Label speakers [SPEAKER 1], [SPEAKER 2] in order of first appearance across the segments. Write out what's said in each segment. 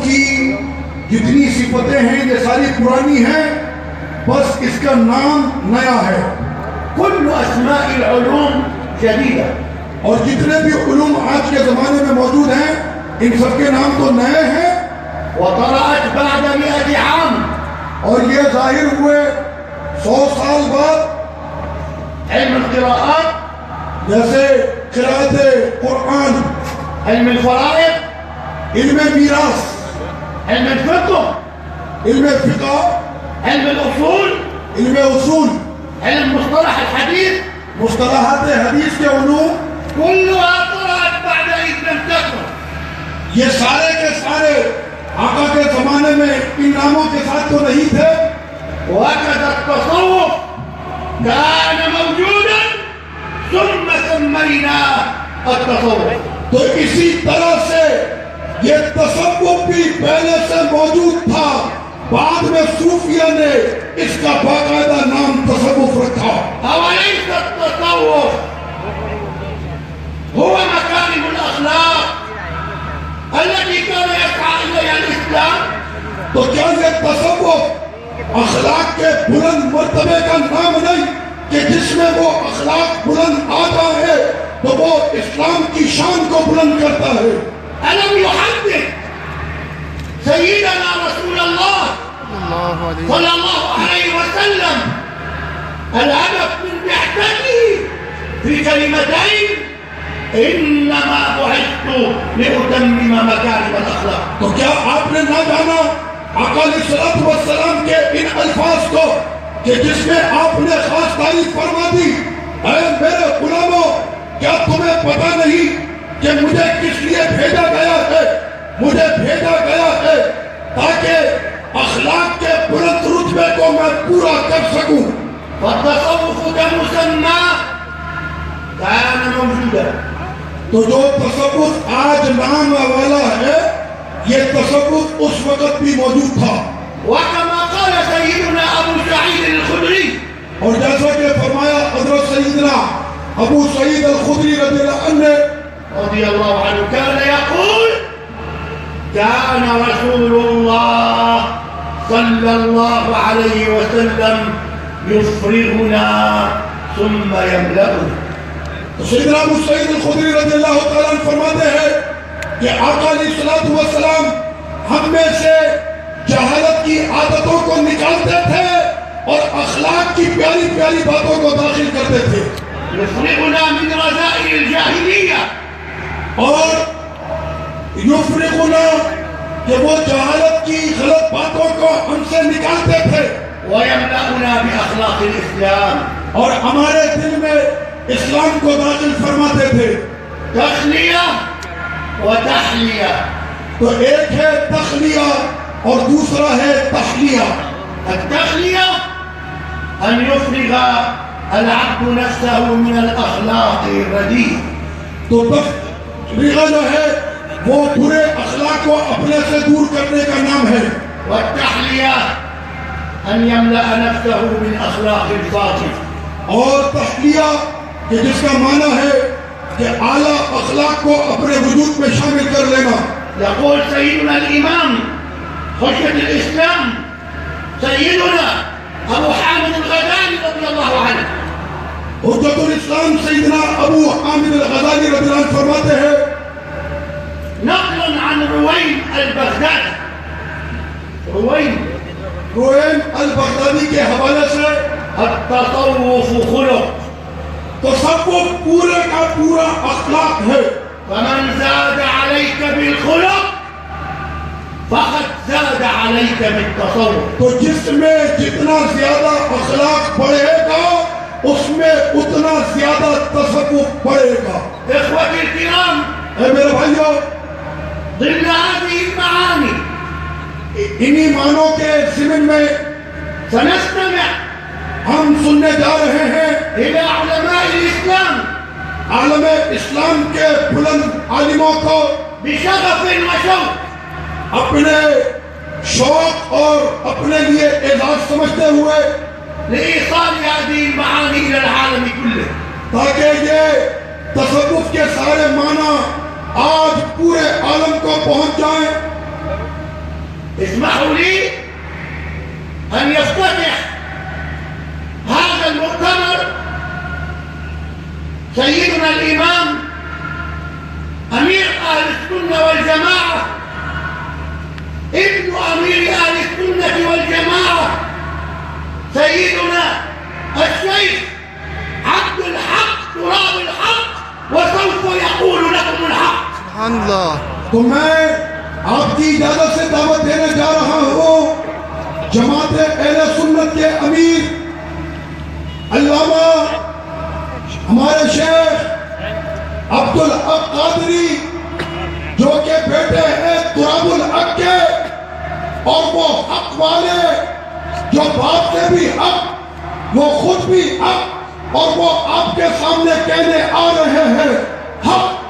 [SPEAKER 1] کی جتنی صفتیں ہیں یہ ساری پرانی ہیں، بس اس کا نام نیا ہے۔
[SPEAKER 2] كل أسماء العلوم جديدة،
[SPEAKER 1] اور جتنے بھی علوم آج کے زمانے میں موجود ہیں ان سب کے نام تو نئے ہیں،
[SPEAKER 2] وطرأت بعد 100 عام،
[SPEAKER 1] اور یہ ظاہر ہوئے 100 سال بعد۔
[SPEAKER 2] علم القراءات،
[SPEAKER 1] جیسے قرأت قرآن،
[SPEAKER 2] علم الفرائض،
[SPEAKER 1] علم میراث،
[SPEAKER 2] علم الفقه،
[SPEAKER 1] علم فقہ،
[SPEAKER 2] علم الأصول،
[SPEAKER 1] علم اصول،
[SPEAKER 2] علم مصطلح الحديث،
[SPEAKER 1] مصطلحات حدیث کے علوم،
[SPEAKER 2] كلها طرأت بعد إذ لم تكن.
[SPEAKER 1] یہ سارے کے سارے آقا کے زمانے میں ان ناموں کے ساتھ تو نہیں تھے۔
[SPEAKER 2] وهكذا التصوف كان موجودا ثم سميناه التصوف.
[SPEAKER 1] تو اسی طرح سے یہ تصوف بھی پہلے سے موجود تھا، بعد میں صوفیہ نے اس کا باقاعدہ نام تصوف رکھا۔
[SPEAKER 2] أوليس التصوف هو مكارم الأخلاق التي كان يسعى إليها الإسلام؟
[SPEAKER 1] تو کیا یہ تصوف اخلاق کے بلند مرتبے کا نام نہیں کہ جس میں وہ اخلاق بلند آتا ہے تو وہ اسلام کی شان کو بلند کرتا ہے؟
[SPEAKER 2] ألم يحدث سيدنا رسول الله صلى الله عليه وسلم الهدف من بعثته في كلمتين: إنما بعثت لأتمم مكارم الأخلاق؟
[SPEAKER 1] تو کیا آپ نے نہ جانا آقا علیہ السلام کے ان الفاظ کو کہ جس میں آپ نے خاص تعریف فرما دی، اے میرے غلاموں کیا تمہیں پتہ نہیں کہ مجھے کس لیے بھیجا گیا ہے؟ مجھے بھیجا گیا ہے تاکہ اخلاق کے بلند رتبے کو میں پورا کر سکوں۔
[SPEAKER 2] فالتصوف كمسمى كان موجودا،
[SPEAKER 1] تو جو تصوف آج نام والا ہے یہ تصوف اس وقت بھی موجود تھا۔
[SPEAKER 2] وكما قال سيدنا أبو سعيد الخدري
[SPEAKER 1] اور جیسا کہ فرمایا حضرت سیدنا ابو سعید الخدری رضی اللہ عنہ
[SPEAKER 2] رضي الله عنه كان يقول: كان رسول الله صلى الله عليه وسلم يفرغنا ثم يملأنا.
[SPEAKER 1] تو سیدنا ابو سعید الخدری رضی اللہ تعالیٰ عنہ فرماتے ہیں کہ آقا علیہ السلام ہم میں سے جہالت کی عادتوں کو نکالتے تھے اور اخلاق کی پیاری پیاری باتوں کو داخل کرتے تھے،
[SPEAKER 2] يفرغنا من رذائل الجاهلية،
[SPEAKER 1] اور یفرغنا کہ وہ جہالت کی غلط باتوں کو ہم سے نکالتے تھے،
[SPEAKER 2] ويملأنا بأخلاق الإسلام.
[SPEAKER 1] اور ہمارے دل میں اسلام کو داخل فرماتے تھے۔
[SPEAKER 2] تخلية وتحلية.
[SPEAKER 1] تو ایک ہے تخلیہ اور دوسرا ہے تحلیہ۔
[SPEAKER 2] التخلية أن يفرغ العبد نفسه من الأخلاق الرديئة.
[SPEAKER 1] تو تخلیہ جو ہے وہ برے اخلاق کو اپنے سے دور کرنے کا نام ہے،
[SPEAKER 2] والتحلية أن يملأ نفسه بالأخلاق الفاضلة.
[SPEAKER 1] اور تحلیہ کہ جس کا معنی ہے کہ اعلیٰ اخلاق کو اپنے وجود میں شامل کر لینا۔
[SPEAKER 2] يقول سيدنا الإمام حجة الإسلام سيدنا أبو حامد الغزالي رضي الله عنه،
[SPEAKER 1] حجت الاسلام سیدنا ابو حامد الغزالی رضی اللہ عنہ فرماتے ہیں
[SPEAKER 2] نقلا عن رويم البغدادي،
[SPEAKER 1] رویم البغدادی کے حوالے سے،
[SPEAKER 2] التصوف خلق،
[SPEAKER 1] تصوف پورے کا پورا اخلاق ہے۔
[SPEAKER 2] فمن زاد عليك بالخلق فقد زاد عليك بالتصوف.
[SPEAKER 1] تو جس میں جتنا زیادہ اخلاق بڑھے گا اس میں اتنا زیادہ تصوف بڑھے گا۔
[SPEAKER 2] إخوتي الكرام،
[SPEAKER 1] اے میرے بھائیو،
[SPEAKER 2] ضمن هذه المعاني
[SPEAKER 1] انہی معنوں کے ضمن میں
[SPEAKER 2] سنستمع
[SPEAKER 1] ہم سننے جا رہے ہیں
[SPEAKER 2] إلى علماء الإسلام
[SPEAKER 1] عالم اسلام کے بلند عالموں کو
[SPEAKER 2] بشغف وشوق
[SPEAKER 1] اپنے شوق اور اپنے لیے اعزاز سمجھتے ہوئے
[SPEAKER 2] لإيصال هذه المعاني إلى العالم كله.
[SPEAKER 1] تاکہ یہ تصوف کے سارے معنی آج پورے عالم کو پہنچ جائیں۔
[SPEAKER 3] اللہ.
[SPEAKER 1] تو میں آپ کی اجازت سے دعوت دینے جا رہا ہوں جماعت اہل سنت کے امیر علامہ ہمارے شیخ عبدالحق قادری، جو کہ بیٹے ہیں تراب الحق کے، اور وہ حق والے جو باپ کے بھی حق، وہ خود بھی حق، اور وہ آپ کے سامنے کہنے آ رہے ہیں حق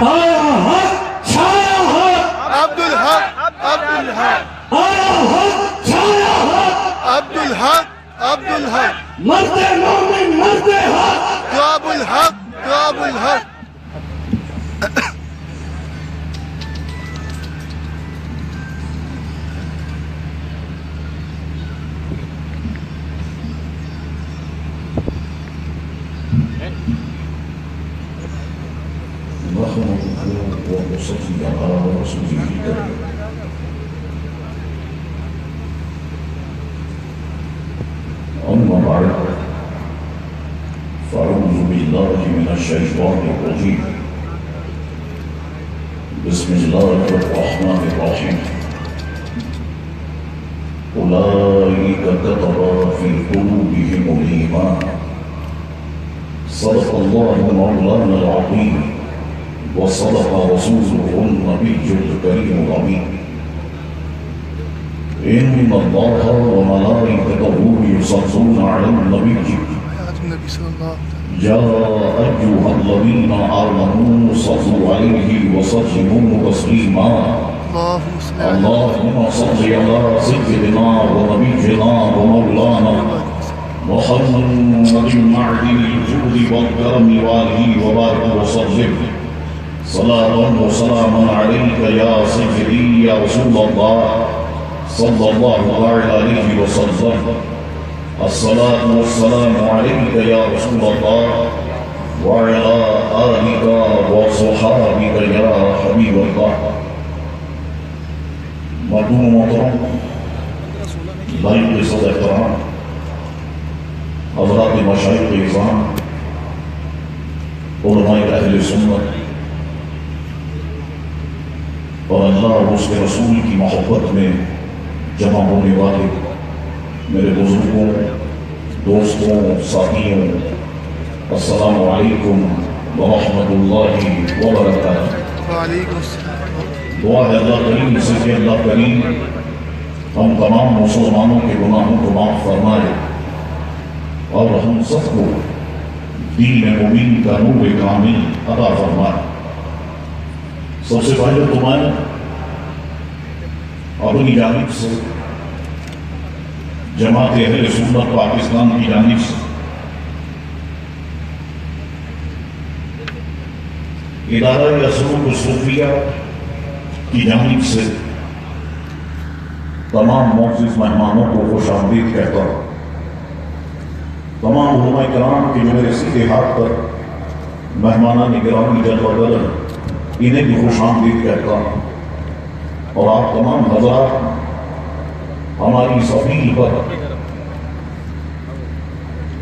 [SPEAKER 1] آیا حق چھایا حق
[SPEAKER 3] عبدالحق عبدالحق
[SPEAKER 1] آیا حق چھایا حق
[SPEAKER 3] عبدالحق عبدالحق
[SPEAKER 1] مرد مومن مرد حق
[SPEAKER 3] تراب الحق تراب الحق.
[SPEAKER 4] أما بعد فأعوذ بالله من الشيطان الرجيم بسم الله الرحمن الرحيم أولئك كتب في قلوبهم الإيمان صدق الله مولانا العظيم وصدق رسوله النبي الكريم الأمين إن الله وملائكته يصلون على النبي
[SPEAKER 3] حياة النبي صلى الله عليه وسلم.
[SPEAKER 4] يا أيها الذين آمنوا صلوا عليه وسلموا تسليما.
[SPEAKER 3] اللهم صل على
[SPEAKER 4] اللهم صل على سيدنا ونبينا ومولانا محمد المعدن الجود والكرم وآله وبارك وسلم صلاة وسلاما عليك يا سيدي يا رسول الله صلى الله عليه وسلم. الصلاة والسلام عليك يا رسول الله وعلى آلك وصحابك يا حبيب الله. مردم محترم لائق صدر احترام حضرات مشائخ اعظام علماء اہل سنت اور اللہ اور اس کے رسول کی محبت میں جمع ہونے والے میرے بزرگوں، دوستوں، ساتھیوں، السلام علیکم ورحمۃ اللہ وبرکاتہ.
[SPEAKER 3] وعلیکم السلام.
[SPEAKER 4] دعا ہے اللہ کریم سے کہ اللہ کریم ہم تمام مسلمانوں کے گناہوں کو معاف فرمائے اور ہم سب کو دین مبین کا نور کامل عطا فرمائے. سب سے پہلے تو میں اپنی جانب سے جماعت اہل سنت پاکستان کی جانب سے ادارہ اسلوب صوفیہ کی جانب سے تمام معزز مہمانوں کو خوش آمدید کہتا ہوں. تمام علماء کرام کے جو میرے سیدھے ہاتھ پر مہمانان گرامی جلوہ گر انہیں بھی خوش آمدید کہتا ہوں. اور آپ تمام حضرات ہماری سفیر پر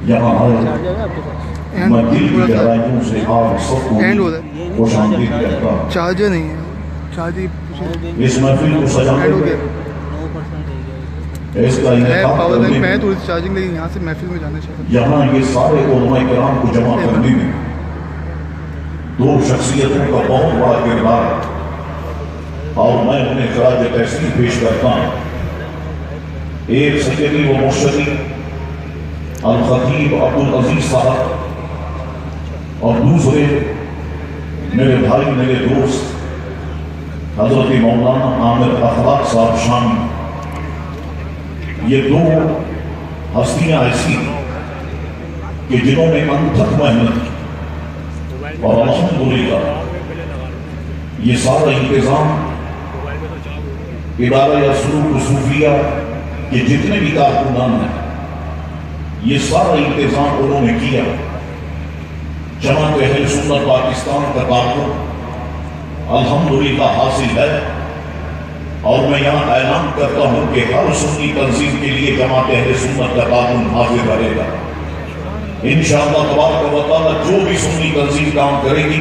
[SPEAKER 4] یہاں آئے، میں دل کی گہرائیوں سے آپ سب کو خوش آمدید کہتا ہوں.
[SPEAKER 3] چارجر نہیں ہے. چارجر
[SPEAKER 4] اس محفل کو سجانے
[SPEAKER 3] ہو گیا.
[SPEAKER 4] اس کا
[SPEAKER 3] میں
[SPEAKER 4] انعقاد
[SPEAKER 3] پاور
[SPEAKER 4] کرنے
[SPEAKER 3] بینک میں
[SPEAKER 4] میں
[SPEAKER 3] تھوڑی سی چارجنگ لگی یہاں سے محفل میں جانا چاہتا
[SPEAKER 4] یہاں یہ سارے علماء کرام کو جمع کرنے میں دو شخصیتوں کا بہت بڑا کردار ہے اور میں انہیں خراج تحسین پیش کرتا ہوں. ایک سیدی و مرشدی الخطیب عبدالعزیز صاحب اور دوسرے میرے بھائی میرے دوست حضرت مولانا عامر اخلاق صاحب شامی. یہ دو ہستیاں ایسی کہ جنہوں نے انتھک محنت کی اور الحمدللہ یہ سارا انتظام ادارہ یا سلوک صوفیہ کے جتنے بھی کارکنان ہیں یہ سارا انتظام انہوں نے کیا. جماعت اہل سنت پاکستان کا تعاون الحمدللہ حاصل ہے اور میں یہاں اعلان کرتا ہوں کہ ہر سنی تنظیم کے لیے جماعت اہل سنت کا تعاون حاصل رہے گا. انشاءاللہ تبارک و تعالی جو بھی سنی تنظیم کام کرے گی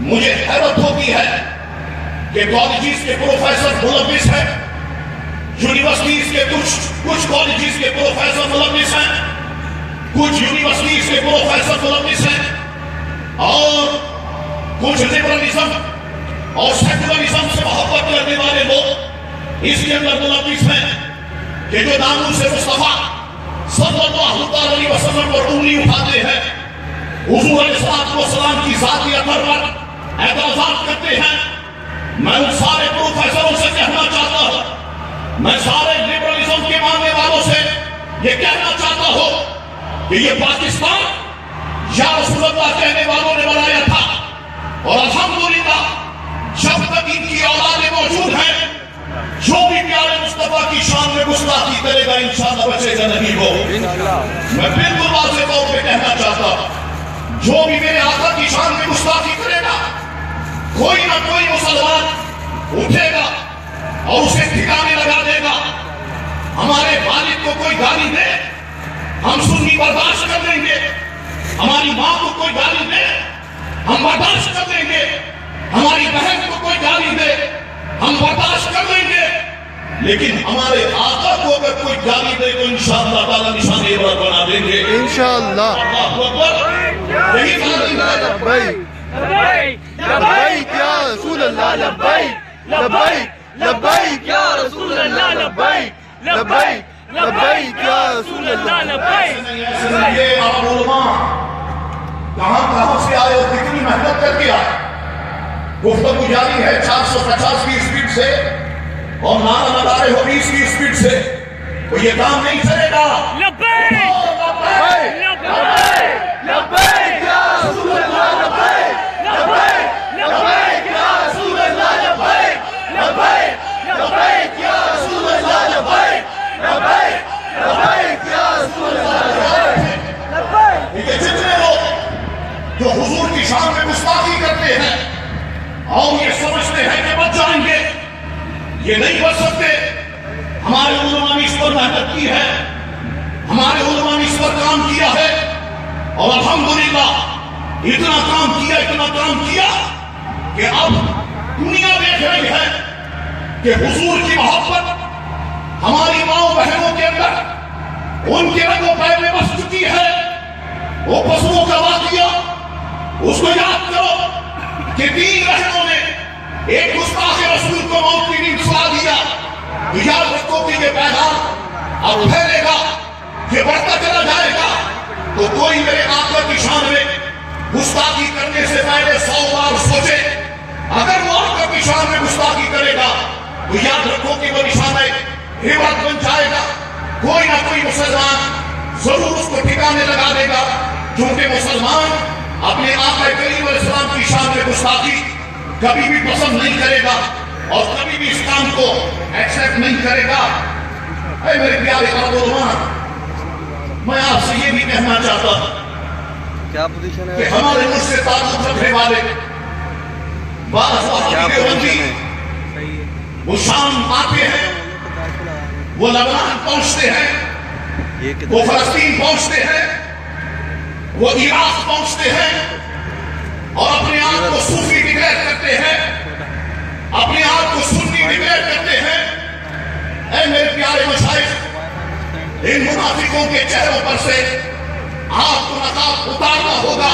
[SPEAKER 2] مجھے حیرت ہوتی ہے کہ کالجز کے پروفیسر ملوث ہیں، یونیورسٹیز کے کچھ کالجز کے پروفیسر ملوث ہیں، کچھ یونیورسٹیز کے پروفیسر ملوث ہیں، اور کچھ لبرلزم اور سیکولرزم سے محبت کرنے والے لوگ اس کے اندر ملوث ہیں کہ جو ناموس مصطفیٰ صلی اللہ علیہ وسلم پر انگلی اٹھاتے ہیں، حضور علیہ السلام کی ذاتی اثر پر اعتراضات کرتے ہیں۔ میں ان سارے پروفیسروں سے کہنا چاہتا ہوں، میں سارے لبرلزم کے ماننے والوں سے یہ کہنا چاہتا ہوں کہ یہ پاکستان یا رسول اللہ کہنے والوں نے بنایا تھا، اور الحمدللہ جب تک ان کی اولادیں موجود ہیں، جو بھی پیارے مصطفیٰ کی شان میں گستاخی کرے گا انشاءاللہ بچے گا نہیں وہ۔ میں بالکل واضح طور پہ کہنا چاہتا ہوں، جو بھی میرے آقا کی شان میں گستاخی کرے گا، کوئی نہ کوئی مسلمان اٹھے گا اور اسے ٹھکانے لگا دے گا۔ ہمارے والد کو کوئی گالی دے، ہم سنی برداشت کر لیں گے۔ ہماری ماں کو کوئی گالی دے، ہم برداشت کر لیں گے۔ ہماری بہن کو کوئی گالی دے، ہم برداشت کر لیں گے۔ لیکن ہمارے آقا کو اگر کوئی گالی دے تو انشاءاللہ تعالیٰ نشان عبرت بنا دیں گے انشاءاللہ۔ اللہ اکبر۔ یہی تعلیم ہے۔
[SPEAKER 3] لبیک لبیک یا رسول اللہ، لبیک لبیک لبیک یا رسول اللہ، لبیک لبیک لبیک یا رسول اللہ، لبیک۔
[SPEAKER 2] یہ آپ علماء کہاں سے آئے اور کتنی محنت کر کے آئے؟ گفتگو جاری ہے 450 کی سپیڈ سے اور نعرہ لگا رہے ہو 20 کی سپیڈ سے، تو یہ کام نہیں چلے گا۔
[SPEAKER 3] لبیک لبیک لبیک یا رسول اللہ، لبیک لبیک لبیک یا رسول اللہ، لبیک لبیک لبیک یا رسول اللہ، لبیک لبیک لبیک یا رسول اللہ، لبیک۔
[SPEAKER 2] یہ جتنے لوگ جو حضور کی شان میں گستاخی کرتے ہیں اور یہ سمجھتے ہیں کہ بچ جائیں گے، یہ نہیں بچ سکتے۔ ہمارے علماء نے اس پر محنت کی ہے، ہمارے علماء نے اس پر کام کیا ہے، اور الحمدللہ اتنا کام کیا کہ اب دنیا دیکھ رہی ہے کہ حضور کی محبت ہماری ماں بہنوں کے اندر ان کے رگ و پیر میں بس چکی ہے۔ وہ پسوؤں کا واقعہ اس کو یاد کرو کہ 3 بہنوں نے ایک گستاخ رسول کو موت کی نیند سلا دیا۔ یاد رکھو کہ یہ پیغام اب پھیلے گا، یہ بڑھتا چلا جائے گا، تو کوئی میرے آقا کی شان میں گستاخی کرنے سے پہلے 100 بار سوچے۔ اگر وہ آقا کی شان میں گستاخی کرے گا تو یاد رکھو کہ وہ نشانہ عبرت بن جائے گا۔ کوئی نہ کوئی مسلمان ضرور اس کو ٹھکانے لگا دے گا، کیونکہ مسلمان اپنے آقا کریم علیہ السلام کی شان میں گستاخی کبھی بھی پسند نہیں کرے گا اور کبھی بھی اس کام کو ایکسپٹ نہیں کرے گا۔ اے میرے پیارے علماء، میں آپ سے یہ بھی کہنا چاہتا ہوں کہ ہمارے مجھ سے تعلق رکھنے والے بعض وہابی دیوبندی وہ شام آتے ہیں، وہ لبنان پہنچتے ہیں، وہ فلسطین پہنچتے ہیں، وہ عراق پہنچتے ہیں اور اپنے آپ کو صوفی ڈکلیئر کرتے ہیں، اپنے آپ کو سنی ڈکلیئر کرتے ہیں۔ اے میرے پیارے مشائخ، ان منافقوں کے چہروں پر سے آپ کو نقاب اتارنا ہوگا۔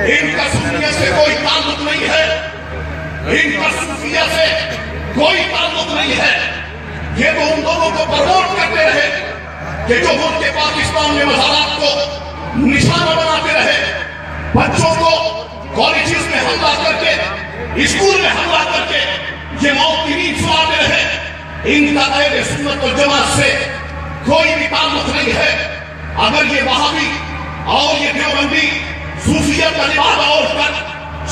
[SPEAKER 2] ان کا صوفیہ سے کوئی تعلق نہیں ہے، ان کا صوفیہ سے کوئی تعلق نہیں ہے۔ یہ تو ان لوگوں کو پروموٹ کرتے رہے کہ جو ملک کے پاکستان میں مزارات کو نشانہ بناتے رہے، بچوں کو کالجز میں حملہ کر کے، اسکول میں حملہ کر کے یہ موت کی نیند سلاتے رہے۔ ان کا اہل سنت والجماعت سے کوئی بھی تعلق نہیں ہے۔ اگر یہ وہابی اور یہ دیوبندی صوفیت کا لباس اوڑھ کر،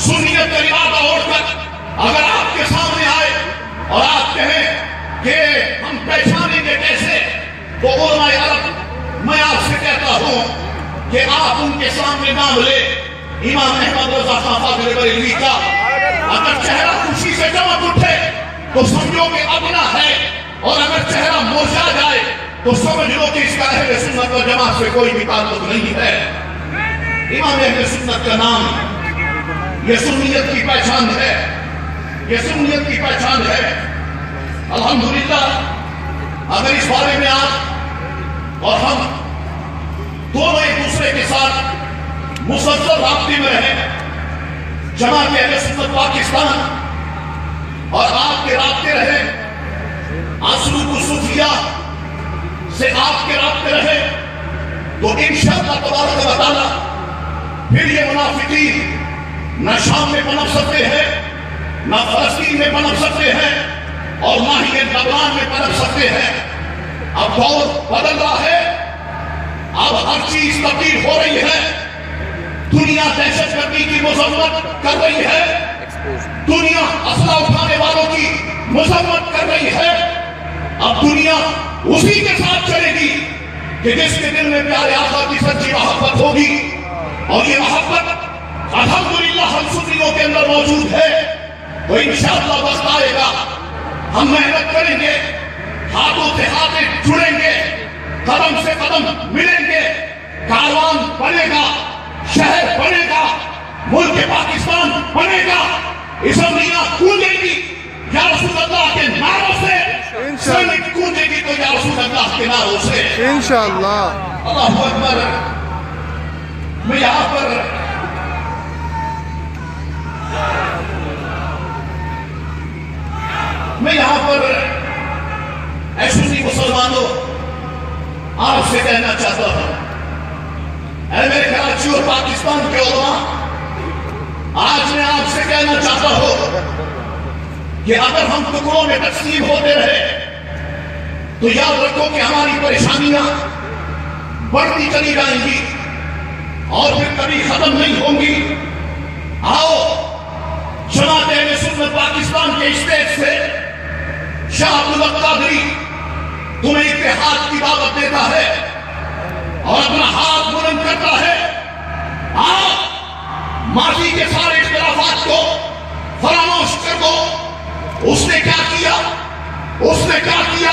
[SPEAKER 2] سنیت کا لباس اوڑھ کر اگر آپ کے سامنے آئے اور آپ کہیں کہ ہم پہچانیں گے کیسے، تو علماء عرب میں آپ سے کہتا ہوں کہ آپ ان کے سامنے نام لے امام احمد رضا خان فاضل بریلوی کا۔ اگر چہرہ خوشی سے چمک اٹھے تو سمجھو کہ ابنا ہے، اور اگر چہرہ مرجھا جائے تو سمجھ لو کہ اس کا اہل سنت و جماعت سے کوئی بھی تعلق نہیں ہے۔ امام اہل سنت کا نام یہ سنیت کی پہچان ہے، یہ سنیت کی پہچان ہے۔ الحمدللہ اگر اس بارے میں آپ اور ہم دونوں ایک دوسرے کے ساتھ مسلسل رابطے میں رہیں، جماعت اہل سنت پاکستان اور آپ کے رابطے رہیں، اسلوب صوفیہ سے آپ کے رابطے رہے، تو انشاءاللہ تبارک و تعالی پھر یہ منافقین نہ شام میں پنپ سکتے ہیں، نہ فلسطین میں پنپ سکتے ہیں، اور نہ ہی لبنان میں پنپ سکتے ہیں۔ اب دور بدل رہا ہے، اب ہر چیز تبدیل ہو رہی ہے، دنیا دہشت گردی کی مذمت کر رہی ہے، دنیا اسلحہ اٹھانے والوں کی مذمت کر رہی ہے۔ اب دنیا اسی کے ساتھ چلے گی کہ جس کے دل میں پیارے آقا کی سچی محبت ہوگی، اور یہ محبت الحمدللہ ہم سنیوں کے اندر موجود ہے، تو انشاءاللہ وقت آئے گا ہم محنت کریں گے، ہاتھوں سے ہاتھ جڑیں گے، قدم سے قدم ملیں گے، کاروان بنے گا، شہر بنے گا، ملک پاکستان بنے گا، اسمبلیاں گونجیں گی یا رسول اللہ کے نعروں سے، سینٹ گونجے گی تو یا رسول اللہ کے نعروں سے
[SPEAKER 5] انشاءاللہ۔
[SPEAKER 2] اللہ اکبر۔ میں یہاں پر اے سنی مسلمانوں آپ سے کہنا چاہتا ہوں، اے میرے کراچی اور پاکستان کے علماء، آج میں آپ سے کہنا چاہتا ہوں کہ اگر ہم ٹکڑوں میں تقسیم ہوتے رہے تو یاد رکھو کہ ہماری پریشانیاں بڑھتی چلی جائیں گی اور پھر کبھی ختم نہیں ہوں گی۔ آؤ جماعت اہل سنت پاکستان کے اسٹیج سے شاہ عبداللہ قادری تمہیں اتحاد کی دعوت دیتا ہے اور اپنا ہاتھ بلند کرتا ہے۔ آؤ ماضی کے سارے اختلافات کو فراموش کر دو۔ اس نے کیا کیا، اس نے کیا کیا،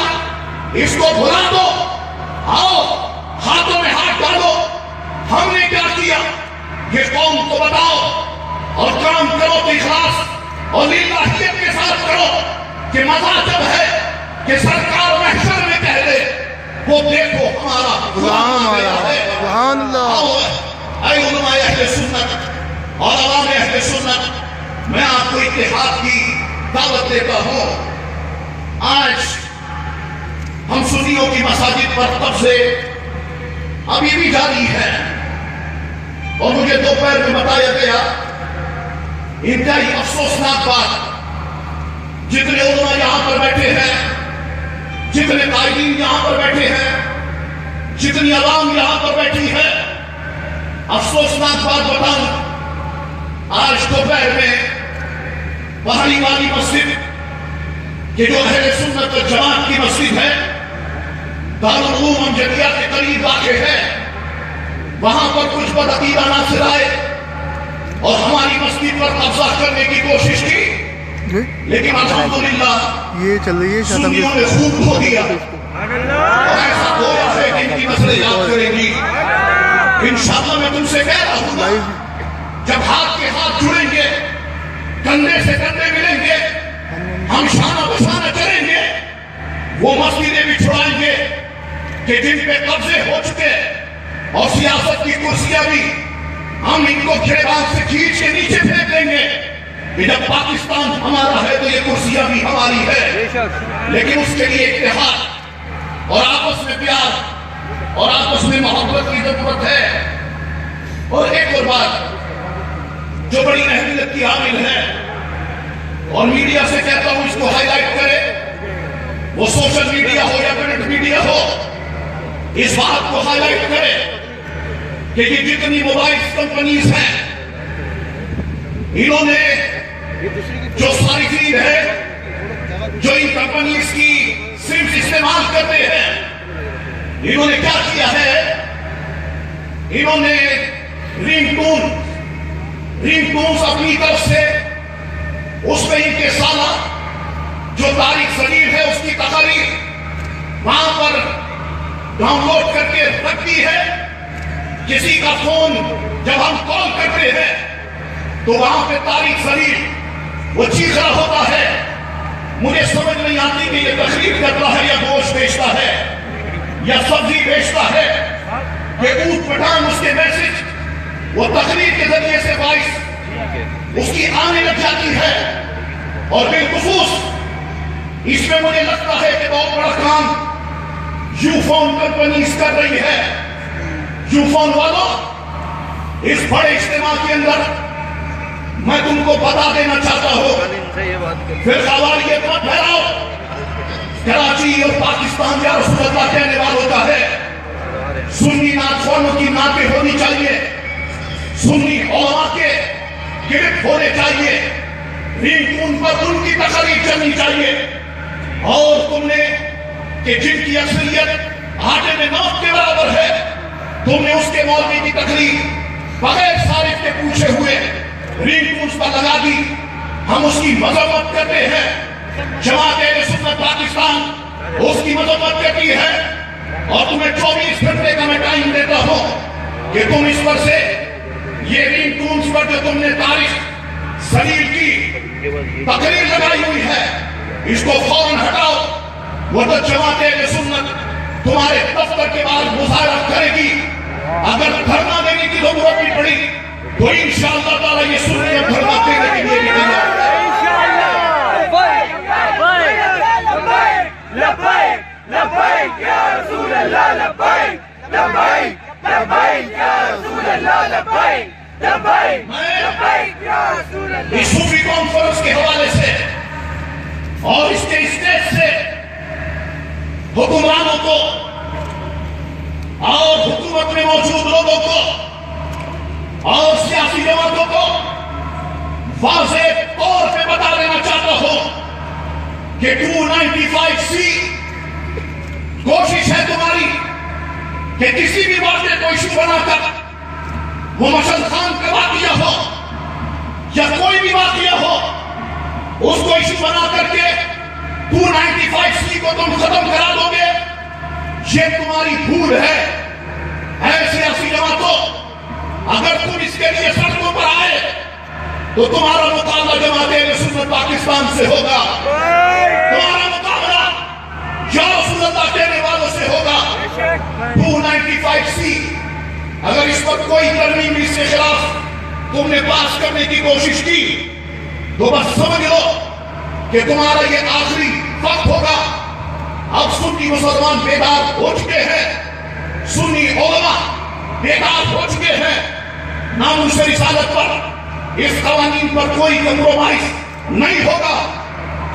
[SPEAKER 2] اس کو بھلا دو۔ آؤ ہاتھوں میں ہاتھ ڈالو، ہم نے کیا کیا یہ قوم کو بتاؤ، اور کام کرو تو اخلاص اور للہیت کے ساتھ کرو، کہ مزہ جب ہے کہ سرکار محشر میں کہہ دے وہ دیکھو ہمارا غلام آیا ہے۔
[SPEAKER 5] سبحان اللہ۔
[SPEAKER 2] اے علماء اہل سنت اور عوام اہل سنت، میں آپ کو اتحاد کی دعوت دیتا ہوں۔ آج ہم سنیوں کی مساجد پر قبضے ابھی بھی جاری ہے، اور مجھے دوپہر میں بتایا گیا انتہائی افسوسناک بات، جتنے علماء یہاں پر بیٹھے ہیں، جتنے قائدین یہاں پر بیٹھے ہیں، جتنی عوام یہاں پر بیٹھی ہے، افسوسناک بات بتاؤں، آج دوپہر میں پہاڑی والی مسجد کہ جو اہل سنت و جماعت کی مسجد ہے، دارالعلوم امجدیہ کے قریب واقع ہے، وہاں پر کچھ بدعقیدہ ناصر آئے اور ہماری مسجد پر قبضہ کرنے کی کوشش کی، لیکن الحمدللہ
[SPEAKER 5] یہ چل رہی ہے
[SPEAKER 2] سنیوں نے خوب کھو دیا، اور ایسا ہوا ہے کہ ان کی مسئلے یاد کریں گی۔ انشاءاللہ میں تم سے کہہ رہا ہوں نا، جب ہاتھ کے ہاتھ جڑیں گے، کندھے سے کندھے ملیں گے، ہم شانہ بشانہ چلیں گے، وہ مسجدیں بھی چھڑائیں گے کہ جن پہ قبضے ہو چکے، اور سیاست کی کرسیاں بھی ہم ان کو گھیران سے کھینچ کے نیچے پھینک دیں گے کہ جب پاکستان ہمارا ہے تو یہ کرسیاں بھی ہماری ہے۔ لیکن اس کے لیے اتحاد اور آپس میں پیار اور آپس میں محبت کی ضرورت ہے۔ اور ایک اور بات جو بڑی اہمیت کی حامل ہے، اور میڈیا سے کہتا ہوں اس کو ہائی لائٹ کرے، وہ سوشل میڈیا ہو یا پرنٹ میڈیا ہو، اس بات کو ہائی لائٹ کرے کہ یہ جتنی موبائل کمپنیز ہیں، انہوں نے جو صارفین ہے جو ان کمپنیز کی سمز استعمال کرتے ہیں، انہوں نے کیا کیا ہے، انہوں نے رنگ ٹونز اپنی طرف سے اس میں ان کے سالہ جو تاریخ صغیر ہے اس کی تقاریر وہاں پر ڈاؤن لوڈ کر کے رکھتی ہے۔ کسی کا فون جب ہم کال کرتے ہیں تو وہاں پہ طارق سلیم وہ چیخ رہا ہوتا ہے. مجھے سمجھ نہیں آتی کہ یہ تقریر کرتا ہے یا گوشت بیچتا ہے یا سبزی بیچتا ہے کہ اونٹ پٹھان اس کے میسج وہ تقریر کے ذریعے سے باعث اس کی آنے لگ جاتی ہے. اور بالخصوص اس میں مجھے لگتا ہے کہ بہت بڑا کام یو فون کمپنیز کر رہی ہے. یو فون والوں اس بڑے اجتماع کے اندر میں تم کو بتا دینا چاہتا ہوں فرقہ واریت مت پھیلاؤ. کراچی اور پاکستان یا رسول اللہ کہنے والوں کا ہے. سنی نعت خوانوں کی نعتیں ہونی چاہیے, سنی علماء کے گرفت ہونے چاہیے, رنگ ٹون پر ان کی تقریر چلنی چاہیے. اور تم نے کہ جن کی اکثریت آٹے میں نمک کے برابر ہے تم نے اس کے مولوی کی تقریر بغیر صارف کے پوچھے ہوئے رنگ ٹونز پر لگا دی. ہم اس کی مذمت کرتے ہیں. جماعت اہل سنت پاکستان اس کی مذمت کرتی ہے. اور تمہیں 24 گھنٹے کا میں ٹائم دیتا ہوں کہ تم اس پر سے یہ رنگ ٹونز پر جو تم نے طارق سلیم کی تقریر لگائی ہوئی ہے اس کو فوراً ہٹاؤ. وہ تو جماعت اہل سنت تمہارے دفتر کے بعد مظاہرہ کرے گی. اگر دھرنا دینے کی ضرورت بھی پڑی تو انشاءاللہ تعالی یہ سننے دھرنا دینے کے لیے بھی تیار ہے.
[SPEAKER 3] لبیک لبیک یا رسول اللہ لبیک لبیک لبیک یا رسول اللہ لبیک لبیک لبیک یا رسول اللہ.
[SPEAKER 2] اس صوفی کانفرنس کے حوالے سے اور اس کے اسٹیج سے حکمرانوں کو اور حکومت میں موجود لوگوں کو اور سیاسی جماعتوں کو واضح طور پہ بتا دینا چاہتا ہوں کہ 295C کوشش ہے تمہاری کہ کسی بھی واقعے کو ایشو بنا کر وہ مشہد خان کا واقعہ ہو یا کوئی بھی واقعہ ہو اس کو ایشو بنا کر کے 295C کو تم ختم کرا دو گے. یہ تمہاری بھول ہے. اے سیاسی جماعتوں اگر تم اس کے لیے سڑکوں پر آئے تو تمہارا مقابلہ جماعت اہل سنت پاکستان سے ہوگا. تمہارا مقابلہ یا رسول اللہ کہنے والوں سے ہوگا. 295C اگر اس پر کوئی ترمیم اس کے خلاف تم نے پاس کرنے کی کوشش کی تو بس سمجھ لو کہ تمہارا یہ آخری وقت ہوگا. اب سنی مسلمان بیدار ہو چکے ہیں, سنی علماء بیدار ہو چکے ہیں. ناموس رسالت پر اس قوانین پر کوئی کمپرومائز نہیں ہوگا.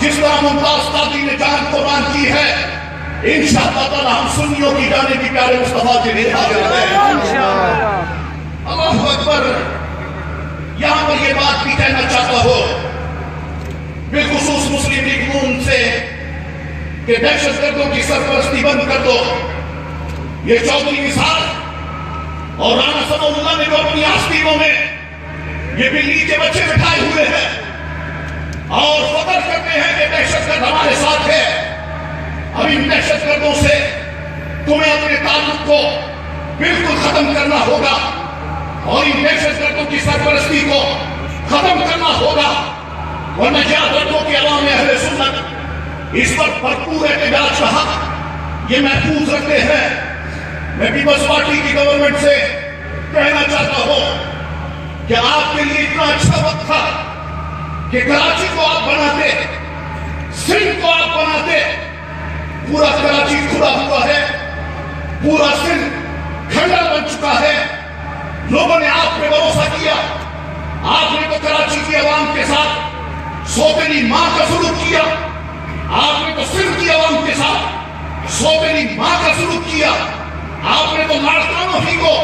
[SPEAKER 2] جس طرح ممتاز قادری نے جان قربان کی ہے انشاءاللہ تعالی ہم سنیوں کی جانے کی پیارے مصطفیٰ کے لیے حاضر ہیں. اللہ اکبر. یہاں پر یہ بات بھی کہنا چاہتا ہوں بالخصوص مسلم لیگ نون سے کہ دہشت گردوں کی سرپرستی بند کر دو. یہ چودھری نثار اور رانا ثناء اللہ نے جو اپنی آستینوں میں یہ بلی کے بچے بٹھائے ہوئے ہیں اور فخر کرتے ہیں کہ دہشت گرد ہمارے ساتھ ہے. اب ان دہشت گردوں سے تمہیں اپنے تعلق کو بالکل ختم کرنا ہوگا اور ان دہشت گردوں کی سرپرستی کو ختم کرنا ہوگا. ورنہ یاد رکھو کہ عوام اہل سنت اس پر بھرپور احتجاج کا حق یہ محفوظ رکھتے ہیں. میں پیپلز پارٹی کی گورنمنٹ سے کہنا چاہتا ہوں کہ آپ کے لیے اتنا اچھا وقت تھا کہ کراچی کو آپ بناتے, سندھ کو آپ بناتے. پورا کراچی کھلا ہوا ہے, پورا سندھ کھنڈر بن چکا ہے. لوگوں نے آپ پہ بھروسہ کیا. آپ نے تو کراچی کی عوام کے ساتھ سوتیلی ماں کا سلوک کیا. آپ نے تو سندھ کی عوام کے ساتھ سوتیلی ماں کا سلوک کیا. آپ نے تو لاڑکانوں ہی کو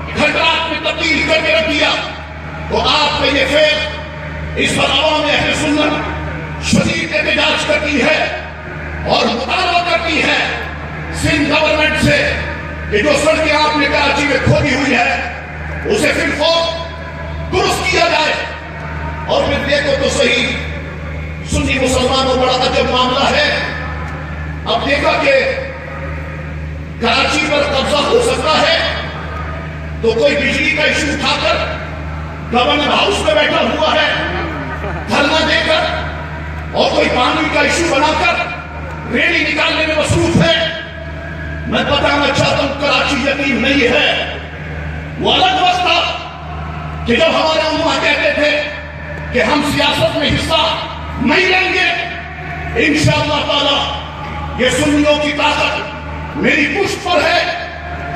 [SPEAKER 2] کھنڈرات میں تبدیل کر کے رکھ دیا. تو آپ کا یہ فعل اس پر عوام اہل سنت شدید احتجاج کرتی ہے اور مطالبہ کرتی ہے سندھ گورنمنٹ سے کہ جو سڑکیں آپ نے کراچی میں کھودی ہوئی ہے اسے پھر فوق درست کیا جائے. اور پھر دیکھو تو صحیح سنی مسلمانوں بڑا عجب معاملہ ہے. اب دیکھا کہ کراچی پر قبضہ ہو سکتا ہے تو کوئی بجلی کا ایشو اٹھا کر گورنر ہاؤس میں بیٹھا ہوا ہے دھرنا دے کر اور کوئی پانی کا ایشو بنا کر ریلی نکالنے میں مصروف ہے. میں بتانا چاہتا ہوں کراچی یقین نہیں ہے. وہ الگ وقت تھا کہ جب ہمارے علماء کہتے تھے کہ ہم سیاست میں حصہ نہیں لیں گے. انشاءاللہ تعالی یہ سنیوں کی طاقت میری پشت پر ہے.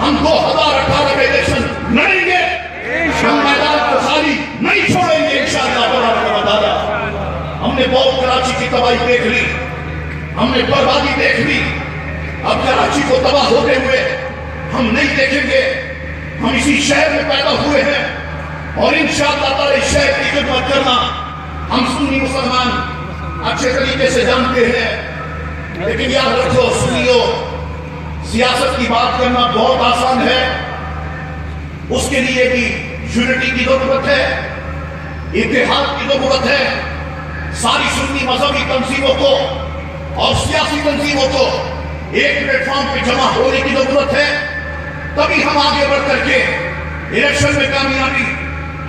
[SPEAKER 2] ہم 2018 کے الیکشن لڑیں گے. ہم میدان کو خالی نہیں چھوڑیں گے انشاءاللہ تعالی. ہم نے بہت کراچی کی تباہی دیکھ لی, ہم نے بربادی دیکھ لی. اب کراچی کو تباہ ہوتے ہوئے ہم نہیں دیکھیں گے. ہم اسی شہر میں پیدا ہوئے ہیں اور انشاءاللہ تعالی اس شہر کی خدمت کرنا ہم سنی مسلمان اچھے طریقے سے جانتے ہیں. لیکن یاد رکھو سنیوں, سیاست کی بات کرنا بہت آسان ہے. اس کے لیے بھی یونٹی کی ضرورت ہے, اتحاد کی ضرورت ہے. ساری سنی مذہبی تنظیموں کو اور سیاسی تنظیموں کو ایک پلیٹ فارم پہ جمع ہونے کی ضرورت ہے. تبھی ہم آگے بڑھ کر کے الیکشن میں کامیابی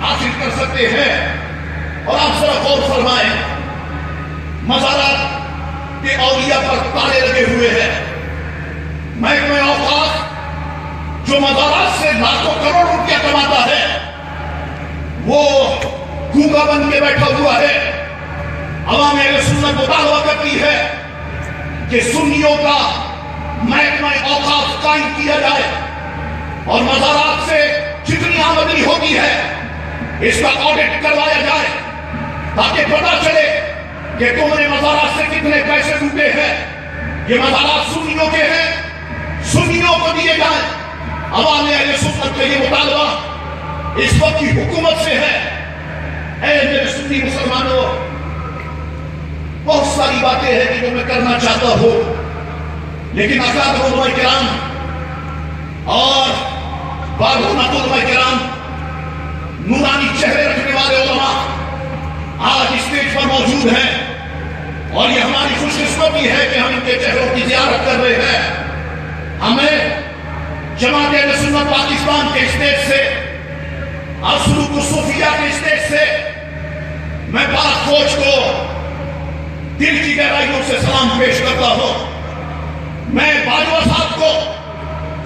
[SPEAKER 2] حاصل کر سکتے ہیں. اور آپ ذرا غور فرمائیں, مزارات کے اولیاء پر تالے لگے ہوئے ہیں. محکمہ اوقاف جو مزارات سے لاکھوں کروڑ روپیہ کماتا ہے وہ گونگا بن کے بیٹھا ہوا ہے. عوام اہل سنت مطالبہ کرتی ہے کہ سنیوں کا محکمہ اوقاف قائم کیا جائے اور مزارات سے جتنی آمدنی ہوتی ہے اس کا آڈٹ کروایا جائے تاکہ پتہ چلے کہ تم نے مزارات سے کتنے پیسے لوٹے ہیں. یہ مزارات سنیوں کے ہیں, سنیوں کو دیے جائیں. عوام اہل سنت کا یہ مطالبہ اس وقت کی حکومت سے ہے. اے میرے سنی مسلمانوں, بہت ساری باتیں ہیں کہ جو میں کرنا چاہتا ہوں, لیکن اکابر علماء کرام اور بارہونت علماء کرام, نورانی چہرے رکھنے والے علماء آج اسٹیج پر موجود ہیں اور یہ ہماری خوش قسمتی ہے کہ ہم ان کے چہروں کی زیارت کر رہے ہیں. ہمیں جماعت اہل سنت پاکستان کے اسٹیج سے, سلوک الصوفیہ کے اسٹیج سے میں پاک فوج کو دل کی گہرائیوں سے سلام پیش کرتا ہوں. میں باجوہ صاحب کو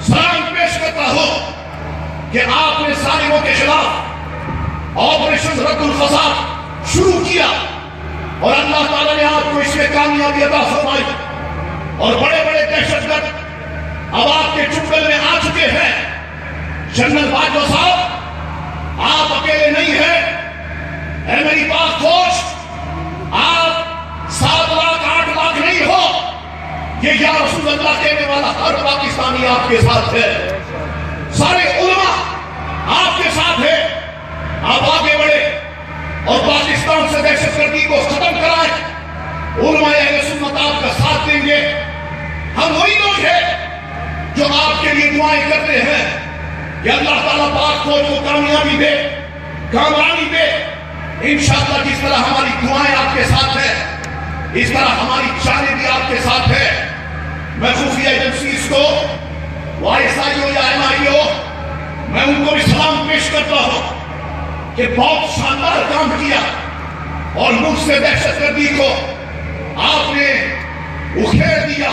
[SPEAKER 2] سلام پیش کرتا ہوں کہ آپ نے ظالموں کے خلاف آپریشن رد الفساد شروع کیا اور اللہ تعالیٰ نے آپ کو اس میں کامیابی عطا فرمائی. اور بڑے بڑے دہشت گرد اب آپ کے چنگل میں آ چکے ہیں. جنرل باجوہ صاحب, آپ اکیلے نہیں ہیں. اے میری پاک فوج, آپ 7 لاکھ 8 لاکھ نہیں ہو. یہ یا رسول اللہ کہنے والا ہر پاکستانی آپ کے ساتھ ہے. سارے علماء آپ کے ساتھ ہے. آپ آگے بڑھے اور پاکستان سے دہشت گردی کو ختم کرائیں. علماء اہل سنت آپ کا ساتھ دیں گے. ہم وہی لوگ ہیں جو آپ کے لیے دعائیں کرتے ہیں کہ اللہ تعالیٰ پاک فوج کو کامیابی دے, کامیابی دے. انشاءاللہ جس طرح ہماری دعائیں آپ کے ساتھ ہیں اس طرح ہماری جانیں بھی آپ کے ساتھ ہے. میں خفیہ ایجنسیز کو, وہ ISI ہو یا MI ہو, میں ان کو بھی سلام پیش کرتا ہوں کہ بہت شاندار کام کیا اور ملک سے دہشت گردی کو آپ نے اکھیڑ دیا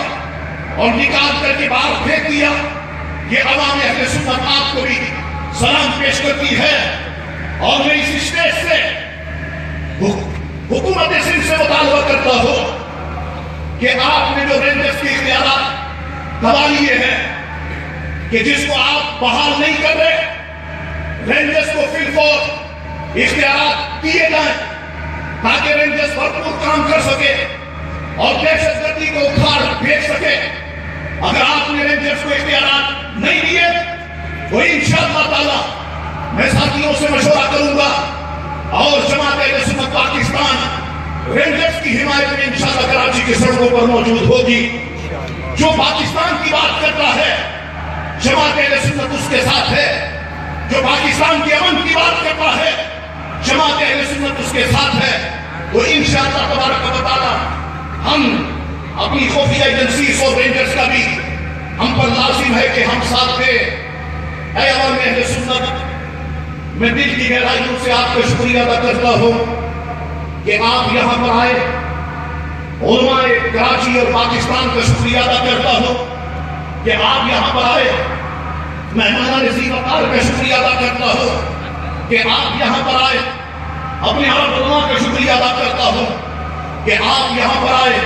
[SPEAKER 2] اور نکال کر کے باہر پھینک دیا. یہ عوام اہل سنت آپ کو بھی سلام پیش کرتی ہے. اور میں اس اسٹیج سے حکومت سندھ سے مطالبہ کرتا ہوں کہ آپ نے جو رینجرز کے اختیارات دبا لیے ہیں کہ جس کو آپ بحال نہیں کر رہے, رینجرز کو فی الفور اختیارات دیے جائیں تاکہ رینجرز بھرپور کام کر سکے اور دہشت گردی کو اکھاڑ پھینک سکے. اگر آپ نے رینجرز کو اختیارات نہیں دیے تو انشاءاللہ تعالی میں ساتھیوں سے مشورہ کروں گا اور جماعت اہل سنت پاکستان رینجرز کی حمایت میں انشاءاللہ کراچی کی سڑکوں پر موجود ہوگی. جو پاکستان کی بات کرتا ہے جماعت اہل سنت اس کے ساتھ ہے. جو پاکستان کے امن کی بات کرتا ہے جماعت اہل سنت اس کے ساتھ ہے. تو انشاءاللہ تبارک و تعالی ہم اپنی خفیہ ایجنسیز اور رینجرز کا بھی ہم پر لازم ہے کہ ہم ساتھ دیں. اے عوام اہل سنت, میں دل کی گہرائیوں سے آپ کا شکریہ ادا کرتا ہوں کہ آپ یہاں پر آئے. علماء کراچی اور پاکستان کا شکریہ ادا کرتا ہوں کہ آپ یہاں پر آئے. مہمان نزیر وقار کا شکریہ ادا کرتا ہوں کہ آپ یہاں پر آئے. اپنے آپ علماء کا شکریہ ادا کرتا ہوں کہ آپ یہاں پر آئے.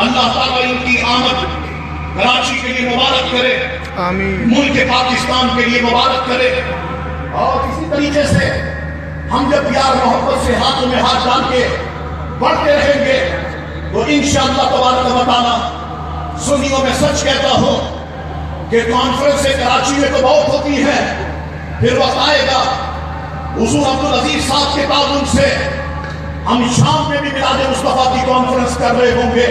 [SPEAKER 2] اللہ تعالیٰ ان کی آمد کراچی کے لیے مبارک کرے,
[SPEAKER 5] آمین.
[SPEAKER 2] ملک پاکستان کے لیے مبارک کرے. اور اسی طریقے سے ہم جب پیار محبت سے ہاتھوں میں ہاتھ ڈال کے بڑھتے رہیں گے تو انشاءاللہ تبارک و تعالیٰ سنیوں میں سچ کہتا ہوں کہ کانفرنس کراچی میں تو بہت ہوتی ہے, پھر وقت آئے گا حضور عبدالعزیز صاحب کے تعاون سے ہم شام میں بھی میلاد مصطفیٰ کی کانفرنس کر رہے ہوں گے,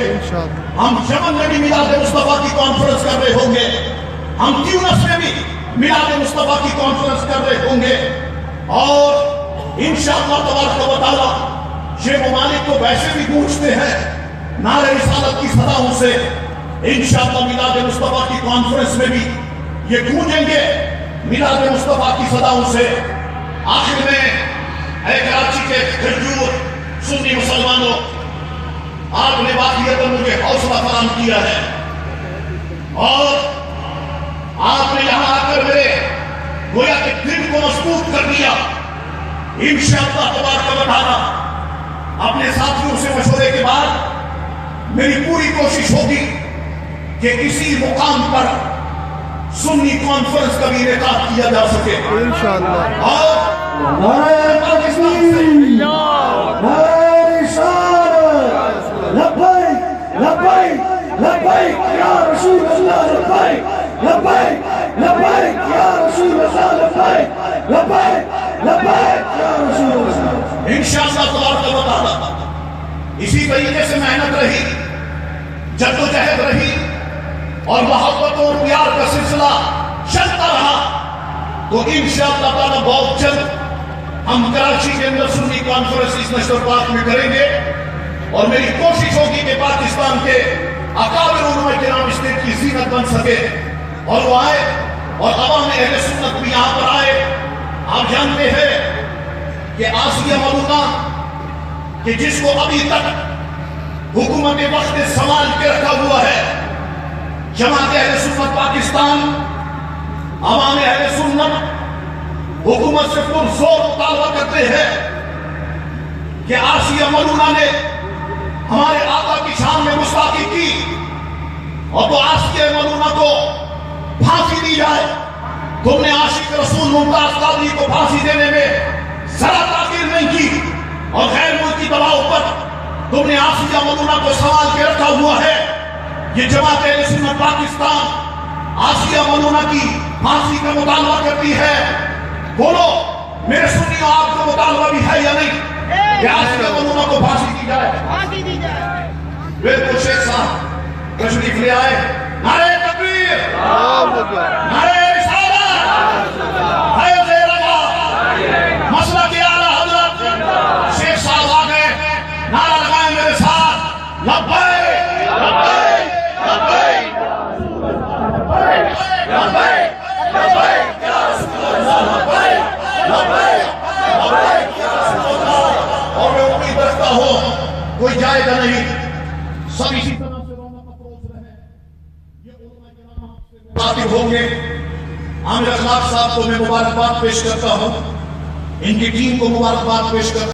[SPEAKER 2] ہم یمن میں بھی میلاد مصطفیٰ کی کانفرنس کر رہے ہوں گے, ہم تیونس میں بھی میلاد مصطفیٰ کی کانفرنس کر رہے ہوں گے. اور انشاءاللہ تبارک و تعالیٰ یہ ممالک تو ویسے بھی گونجتے ہیں نعرہ رسالت کی صداؤں سے. انشاءاللہ میلاد مصطفیٰ کی کانفرنس میں بھی یہ گونجیں گے میلاد مصطفیٰ کی صداؤں سے. آخر میں اے کراچی کے کھجور سنی مسلمانوں, آپ نے واقعیت مجھے حوصلہ فراہم کیا ہے اور آپ نے یہاں آ کر میرے گویا کہ دل کو مضبوط کر دیا. انشاءاللہ تبارک و تعالیٰ اپنے ساتھیوں سے مشورے کے بعد میری پوری کوشش ہوگی کہ کسی مقام پر سنی کانفرنس کا بھی انعقاد کیا جا سکے.
[SPEAKER 5] انشاءاللہ.
[SPEAKER 2] اور انشاءاللہ تبارک و تعالیٰ اسی طریقے سے محنت رہی, جدوجہد رہی اور محبت اور پیار کا سلسلہ چلتا رہا تو انشاءاللہ تعالیٰ بہت جلد ہم کراچی کے اندر سنی کانفرنس اس نیشنل پارک میں کریں گے. اور میری کوشش ہوگی کہ پاکستان کے اکابر علماء کرام اس دن کی زینت بن سکے اور وہ آئے اور عوام اہل سنت بھی یہاں پر آئے. آپ جانتے ہیں کہ آسیہ ملونہ کہ جس کو ابھی تک حکومت وقت سنبھال کے رکھا ہوا ہے, جماعت اہل سنت پاکستان, عوام اہل سنت حکومت سے پرزور مطالبہ کرتے ہیں کہ آسیہ ملونہ نے ہمارے آقا کی شان میں گستاخی کی اور تو آسیہ ملونہ کو پھانسی دی جائے. تم نے عاشق رسول ممتاز قادری کو پھانسی دینے میں ذرا تاخیر نہیں کی اور غیر ملکی دباؤ پر تم نے آسیہ ملونہ کو سنبھال کے رکھا ہوا ہے. یہ جماعت اہل سنت پاکستان آسیہ ملونہ کی پھانسی کا مطالبہ کرتی ہے. بولو میرے سنیوں, آپ کا مطالبہ بھی ہے یا نہیں کہ آسیہ ملونہ کو پھانسی دی جائے؟ بالکل شیخ صاحب تشریف لے آئے. نعرہ تکبیر, نعرہ رسالت, فیض رضا, مسئلہ کے اعلیٰ حضرت شیخ صاحب آ گئے. نعرہ لگائیں میرے ساتھ, لبیک لبیک لبیک لبیک لبیک یا رسول اللہ, لبیک لبیک لبیک یا رسول اللہ. اور میں امید رکھتا ہوں کوئی جائے گا نہیں, سب اسی طرح سے رونق افروز رہے. یہ علماء کرام آپ سے مخاطب ہوں گے. عامر اخلاق صاحب کو میں مبارکباد پیش کرتا ہوں, ان کی ٹیم کو مبارکباد پیش کرتا ہوں.